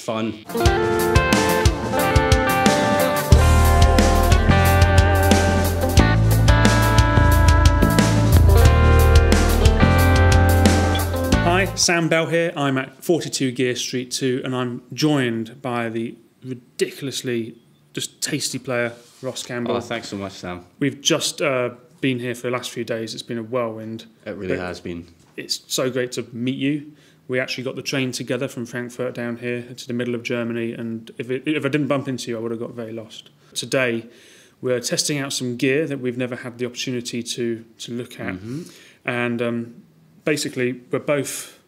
fun. Hi, Sam Bell here. I'm at 42 Gear Street 2 and I'm joined by the ridiculously just tasty player, Ross Campbell. Oh, thanks so much, Sam. We've just been here for the last few days. It's been a whirlwind. It really has been. It's so great to meet you. We actually got the train together from Frankfurt down here to the middle of Germany, and if I didn't bump into you, I would have got very lost. Today, we're testing out some gear that we've never had the opportunity to look at. And basically, we're both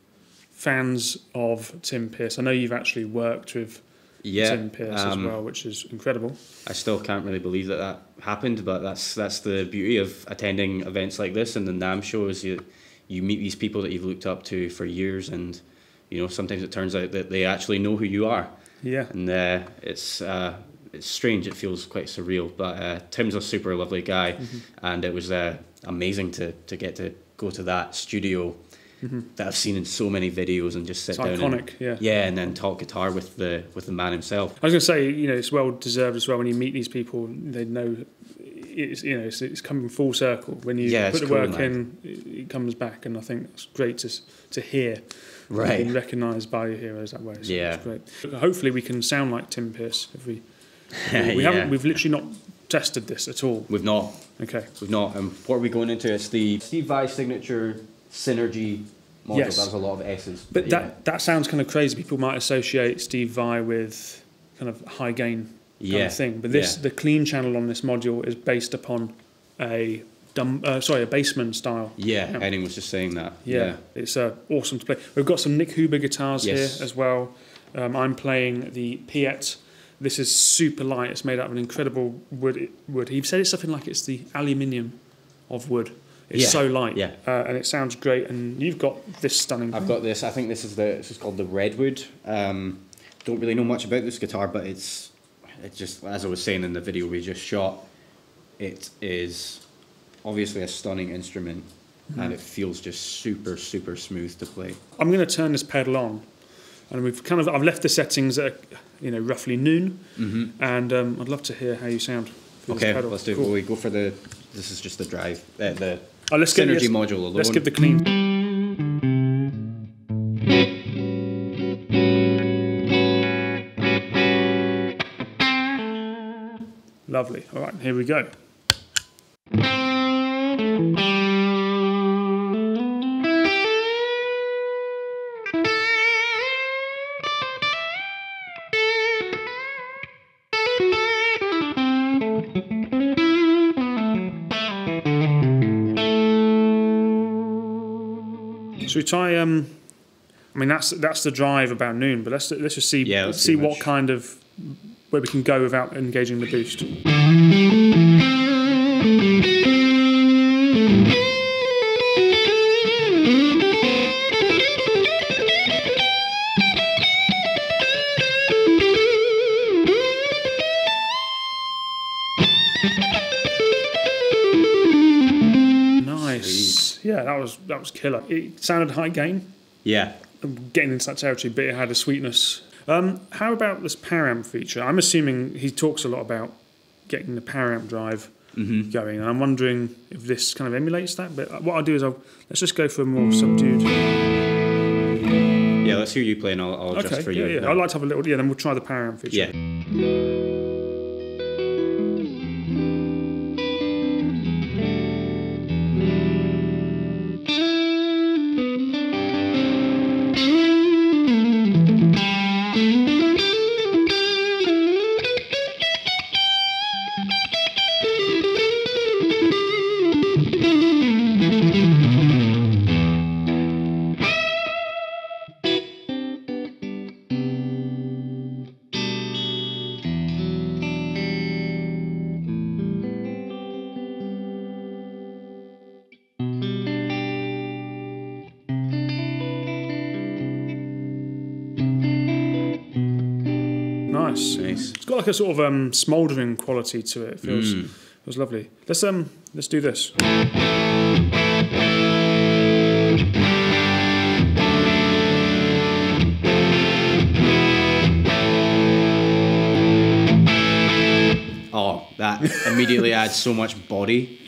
fans of Tim Pierce. I know you've actually worked with Tim Pierce as well, which is incredible. I still can't really believe that happened, but that's the beauty of attending events like this and the NAMM shows. You meet these people that you've looked up to for years, and sometimes it turns out that they actually know who you are. Yeah, and it's strange. It feels quite surreal. But Tim's a super lovely guy, and it was amazing to get to go to that studio that I've seen in so many videos and just sit down. Iconic, and then talk guitar with the man himself. I was going to say, it's well deserved as well. When you meet these people, they know it's coming full circle. When you put the work in, it comes back, and I think it's great to hear. Right, being recognised by your heroes that way. So it's great. Hopefully, we can sound like Tim Pierce if we haven't. We've literally not tested this at all. We've not. Okay. We've not. What are we going into? It's the Steve Vai signature Synergy module. Yes. That was a lot of S's. But that sounds kind of crazy. People might associate Steve Vai with kind of high gain kind of thing. But the clean channel on this module is based upon a bassman style. Yeah, Henning was just saying that. Yeah. It's awesome to play. We've got some Nik Huber guitars here as well. I'm playing the Piet. This is super light. It's made out of an incredible wood. He said it's something like it's the aluminium of wood. It's so light, and it sounds great. And you've got this stunning. I've got this. I think this is called the Redwood. Don't really know much about this guitar, but it's just, as I was saying in the video we just shot, it is obviously a stunning instrument, and it feels just super smooth to play. I'm going to turn this pedal on, and I've left the settings at roughly noon, and I'd love to hear how you sound. Okay, let's do it. Cool. We go for this is just the drive, the let's Synergy module alone. Let's give the clean. Lovely. All right, here we go. Should we try? I mean, that's the drive about noon. But let's just see what kind of where we can go without engaging the boost. Nice. Yeah, that was killer. It sounded high gain. Yeah. Getting into that territory, but it had a sweetness. How about this power amp feature? I'm assuming he talks a lot about getting the power amp drive going, and I'm wondering if this kind of emulates that. But what I'll do is let's just go for a more subdued. Yeah, let's hear you play, and I'll adjust for you. Yeah. I'd like to have a little. Yeah, then we'll try the power amp feature. Yeah. Nice. It's got like a sort of smouldering quality to it. It feels lovely. Let's do this. that immediately adds so much body.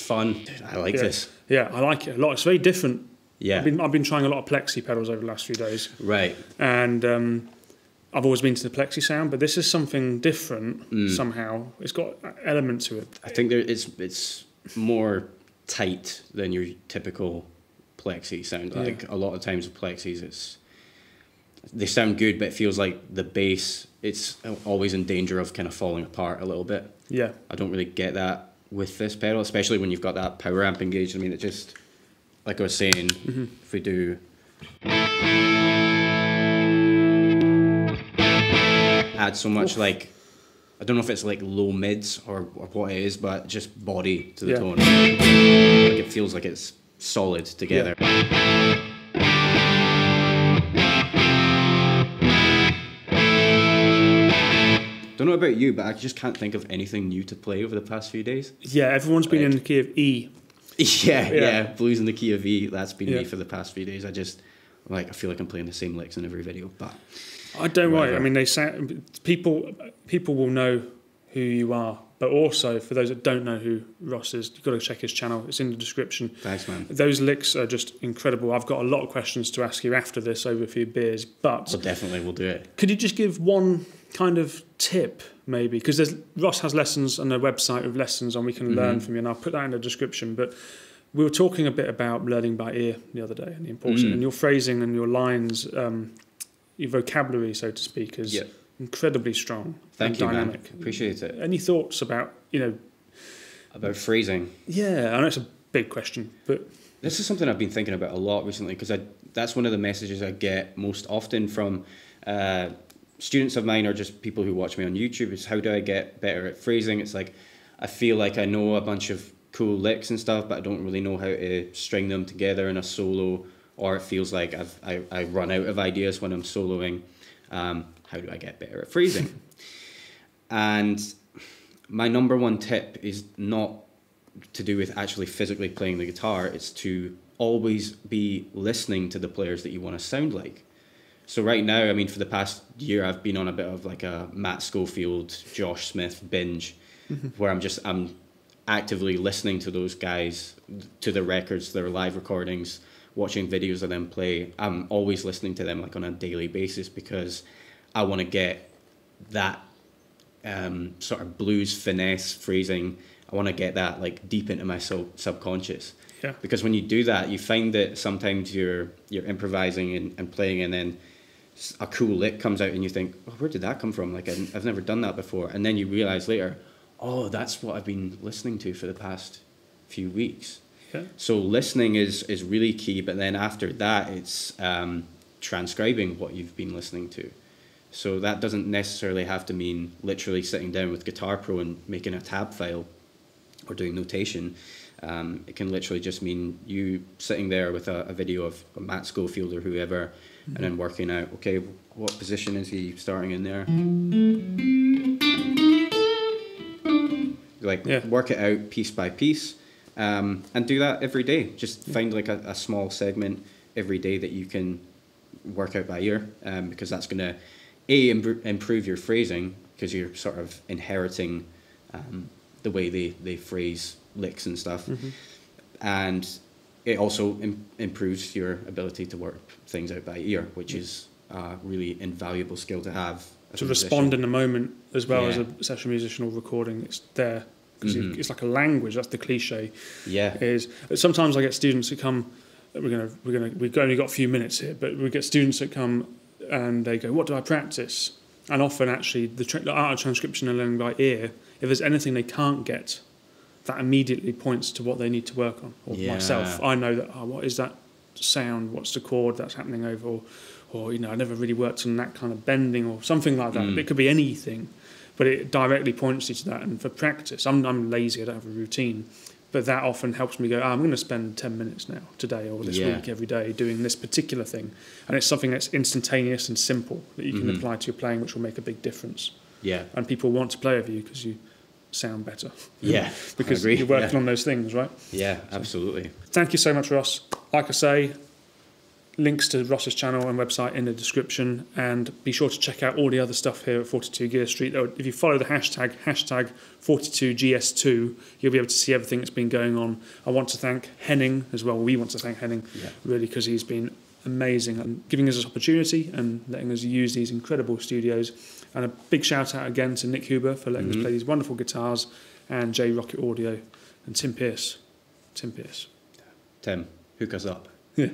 Fun. Dude, I like this. Yeah, I like it a lot. It's very different. Yeah. I've been trying a lot of plexi pedals over the last few days. Right. And I've always been to the plexi sound, but this is something different somehow. It's got an element to it. I think it's more tight than your typical plexi sound. Like a lot of times with plexis, they sound good, but it feels like the bass, it's always in danger of kind of falling apart a little bit. Yeah. I don't really get that with this pedal, especially when you've got that power amp engaged. I mean, it just, like I was saying, if we do... add so much, like, I don't know if it's like low mids or what it is, but just body to the tone. Like it feels like it's solid together. Don't know about you, but I just can't think of anything new to play over the past few days. Yeah, everyone's been in the key of E. Yeah, blues in the key of E. That's been me for the past few days. I feel like I'm playing the same licks in every video, but I don't worry. I mean, they sound, people will know who you are, but also for those that don't know who Ross is, you've got to check his channel. It's in the description. Thanks, man. Those licks are just incredible. I've got a lot of questions to ask you after this over a few beers, but we'll do it. Could you just give one kind of tip, maybe? Because Ross has lessons on a website with lessons on we can learn from you, and I'll put that in the description. But we were talking a bit about learning by ear the other day and the importance, and your phrasing and your lines, your vocabulary, so to speak, is incredibly strong. Thank you, dynamic. Man. Appreciate it. Any thoughts about, about phrasing? Yeah, I know it's a big question, but this is something I've been thinking about a lot recently, because that's one of the messages I get most often from students of mine, or just people who watch me on YouTube, is how do I get better at phrasing? It's like, I feel like I know a bunch of cool licks and stuff, but I don't really know how to string them together in a solo, or it feels like I run out of ideas when I'm soloing. How do I get better at phrasing? And my number one tip is not to do with actually physically playing the guitar. It's to always be listening to the players that you want to sound like. So right now, I mean, for the past year, I've been on a bit of like a Matt Schofield, Josh Smith binge, where I'm actively listening to those guys, to their records, their live recordings, watching videos of them play. I'm always listening to them like on a daily basis, because I want to get that sort of blues finesse phrasing. I want to get that like deep into my subconscious. Yeah. Because when you do that, you find that sometimes you're improvising and playing, and then a cool lick comes out and you think, oh, where did that come from? Like, I've never done that before. And then you realize later, oh, that's what I've been listening to for the past few weeks. Yeah. So listening is really key, but then after that, it's transcribing what you've been listening to. So that doesn't necessarily have to mean literally sitting down with Guitar Pro and making a tab file or doing notation. It can literally just mean you sitting there with a video of Matt Schofield or whoever, and then working out, okay, what position is he starting in there? Work it out piece by piece, and do that every day. Just find like a small segment every day that you can work out by ear, because that's going to improve your phrasing, because you're sort of inheriting the way they phrase licks and stuff, and it also improves your ability to work things out by ear, which is a really invaluable skill to have. To respond in the moment, as well as a session musician or recording, it's there, because it's like a language. That's the cliche. Yeah, is sometimes I get students that come. We've only got a few minutes here, but we get students that come and they go, "What do I practice?" And often, actually, the art of transcription and learning by ear, if there's anything they can't get, that immediately points to what they need to work on. Or myself, I know that, what is that sound? What's the chord that's happening over? or, you know, I never really worked on that kind of bending or something like that. It could be anything, but it directly points you to that. And for practice, I'm lazy, I don't have a routine, but that often helps me go, I'm going to spend 10 minutes now, today or this week, every day, doing this particular thing. And it's something that's instantaneous and simple that you can apply to your playing, which will make a big difference. Yeah. And people want to play with you because you sound better. Yeah, because you're working on those things, right? Yeah, absolutely. Thank you so much, Ross. Like I say, links to Ross's channel and website in the description, and be sure to check out all the other stuff here at 42 Gear Street. If you follow the hashtag 42GS2, you'll be able to see everything that's been going on. I want to thank Henning as well. We want to thank Henning, really, because he's been amazing and giving us this opportunity and letting us use these incredible studios. And a big shout out again to Nik Huber for letting us play these wonderful guitars, and J Rocket Audio, and Tim Pierce. Tim, hook us up. Yeah.